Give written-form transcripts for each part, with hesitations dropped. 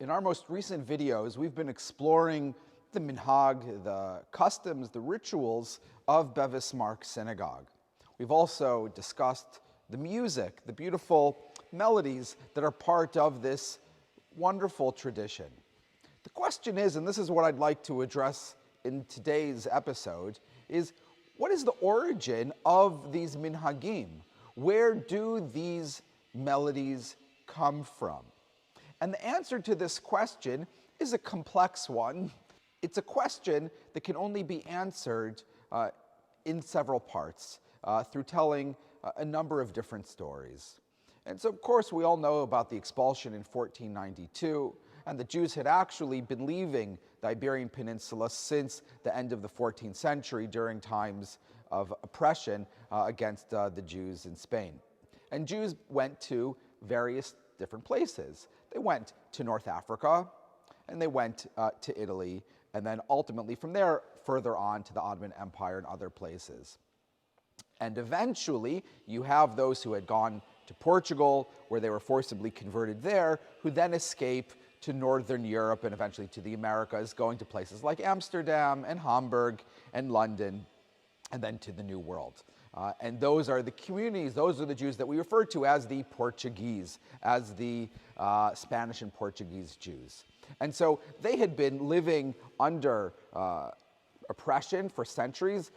In our most recent videos, we've been exploring the Minhag, the customs, the rituals of Bevis Synagogue. We've also discussed the music, the beautiful melodies that are part of this wonderful tradition. The question is, and this is what I'd like to address in today's episode, is what is the origin of these minhagim? Where do these melodies come from? And the answer to this question is a complex one. It's a question that can only be answered in several parts through telling a number of different stories. And so, of course, we all know about the expulsion in 1492, and the Jews had actually been leaving the Iberian Peninsula since the end of the 14th century during times of oppression against the Jews in Spain. And Jews went to various different places. They went to North Africa, and they went to Italy, and then ultimately from there further on to the Ottoman Empire and other places. And eventually you have those who had gone to Portugal, where they were forcibly converted there, who then escape to Northern Europe and eventually to the Americas, going to places like Amsterdam and Hamburg and London, and then to the New World. And those are the communities, those are the Jews that we refer to as the Portuguese, as the Spanish and Portuguese Jews. And so they had been living under oppression for centuries.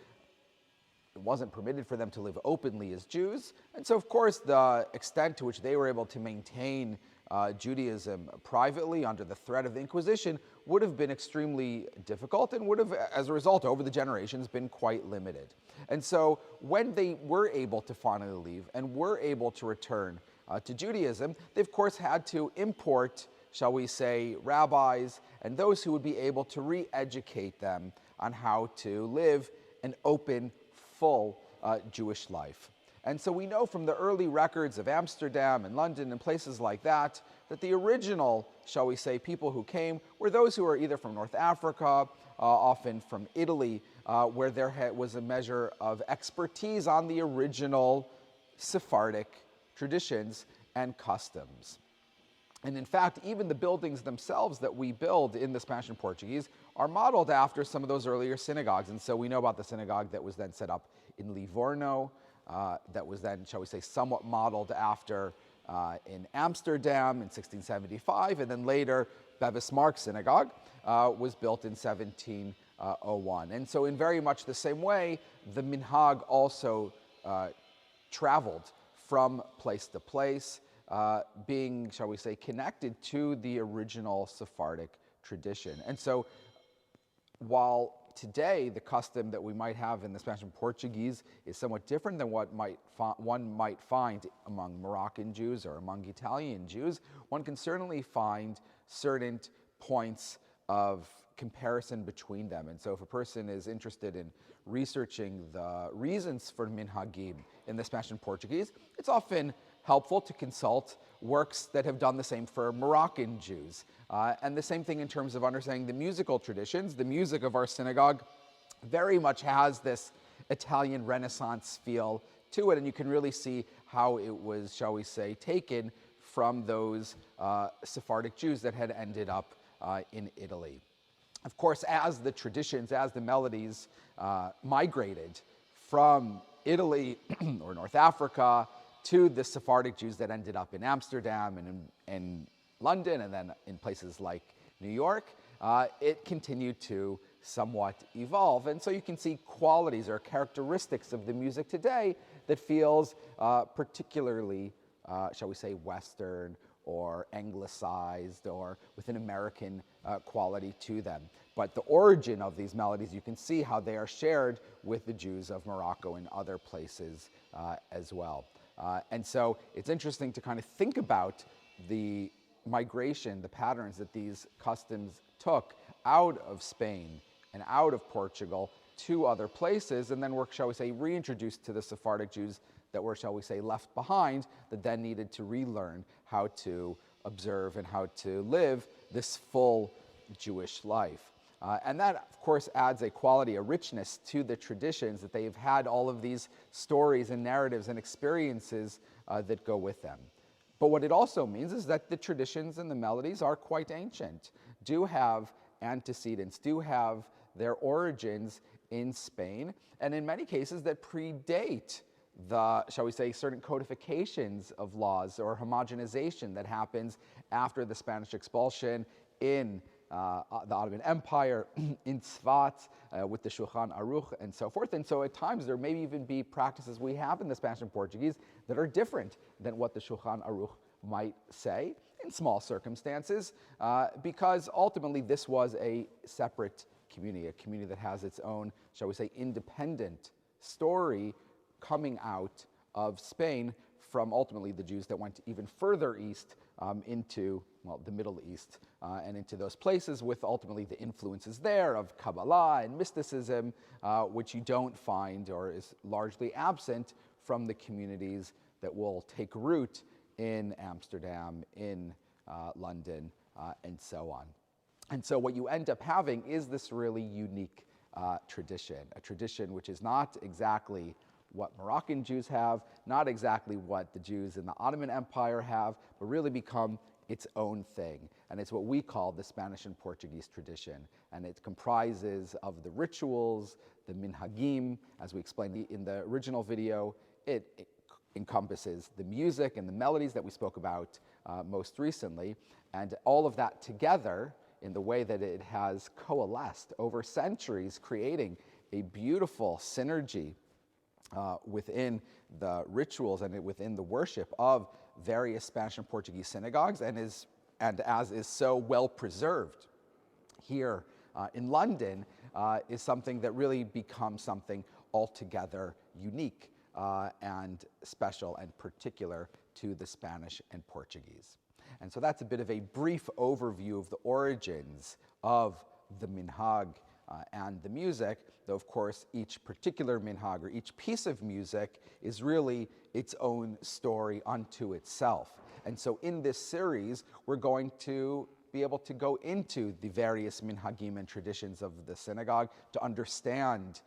It wasn't permitted for them to live openly as Jews. And so, of course, the extent to which they were able to maintain Judaism privately under the threat of the Inquisition would have been extremely difficult and would have, as a result, over the generations, been quite limited. And so when they were able to finally leave and were able to return to Judaism, they, of course, had to import, shall we say, rabbis and those who would be able to re-educate them on how to live an open, full Jewish life. And so we know from the early records of Amsterdam and London and places like that, that the original, shall we say, people who came were those who were either from North Africa, often from Italy, where there was a measure of expertise on the original Sephardic traditions and customs. And in fact, even the buildings themselves that we build in the Spanish and Portuguese are modeled after some of those earlier synagogues. And so we know about the synagogue that was then set up in Livorno, that was then, shall we say, somewhat modeled after in Amsterdam in 1675, and then later Bevis Synagogue was built in 1701. And so in very much the same way, the Minhag also traveled from place to place, being, shall we say, connected to the original Sephardic tradition. And so while today the custom that we might have in the Spanish and Portuguese is somewhat different than what one might find among Moroccan Jews or among Italian Jews, one can certainly find certain points of comparison between them. And so if a person is interested in researching the reasons for minhagim in the Spanish and Portuguese, it's often helpful to consult works that have done the same for Moroccan Jews. And the same thing in terms of understanding the musical traditions. The music of our synagogue very much has this Italian Renaissance feel to it, and you can really see how it was, shall we say, taken from those Sephardic Jews that had ended up in Italy. Of course, as the traditions, as the melodies migrated from Italy or North Africa to the Sephardic Jews that ended up in Amsterdam and in London and then in places like New York, it continued to somewhat evolve. And so you can see qualities or characteristics of the music today that feels particularly, shall we say, Western or anglicized or with an American quality to them. But the origin of these melodies, you can see how they are shared with the Jews of Morocco and other places as well. And so it's interesting to kind of think about the migration, the patterns that these customs took out of Spain and out of Portugal to other places, and then were, shall we say, reintroduced to the Sephardic Jews that were, shall we say, left behind, that then needed to relearn how to observe and how to live this full Jewish life. And that, of course, adds a quality, a richness to the traditions, that they've had all of these stories and narratives and experiences that go with them. But what it also means is that the traditions and the melodies are quite ancient, do have antecedents, do have their origins in Spain, and in many cases that predate the, shall we say, certain codifications of laws or homogenization that happens after the Spanish expulsion in the Ottoman Empire, in Tzfat, with the Shulchan Aruch and so forth. And so at times there may even be practices we have in the Spanish and Portuguese that are different than what the Shulchan Aruch might say in small circumstances, because ultimately this was a separate community, a community that has its own, shall we say, independent story coming out of Spain from ultimately the Jews that went even further east into, well, the Middle East and into those places with ultimately the influences there of Kabbalah and mysticism, which you don't find or is largely absent from the communities that will take root in Amsterdam, in London, and so on. And so what you end up having is this really unique tradition, a tradition which is not exactly what Moroccan Jews have, not exactly what the Jews in the Ottoman Empire have, but really become its own thing. And it's what we call the Spanish and Portuguese tradition. And it comprises of the rituals, the minhagim, as we explained in the original video. It encompasses the music and the melodies that we spoke about most recently. And all of that together in the way that it has coalesced over centuries, creating a beautiful synergy within the rituals and within the worship of various Spanish and Portuguese synagogues, and as is so well preserved here in London, is something that really becomes something altogether unique and special and particular to the Spanish and Portuguese. And so that's a bit of a brief overview of the origins of the minhag and the music, though of course each particular minhag or each piece of music is really its own story unto itself. And so in this series, we're going to be able to go into the various minhagim and traditions of the synagogue to understand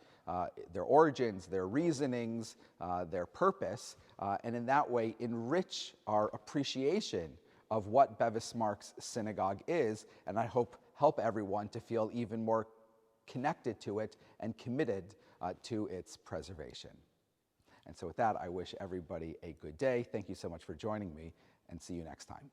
their origins, their reasonings, their purpose, and in that way enrich our appreciation of what Bevis Mark's synagogue is, and I hope help everyone to feel even more connected to it and committed to its preservation. And so with that, I wish everybody a good day. Thank you so much for joining me, and see you next time.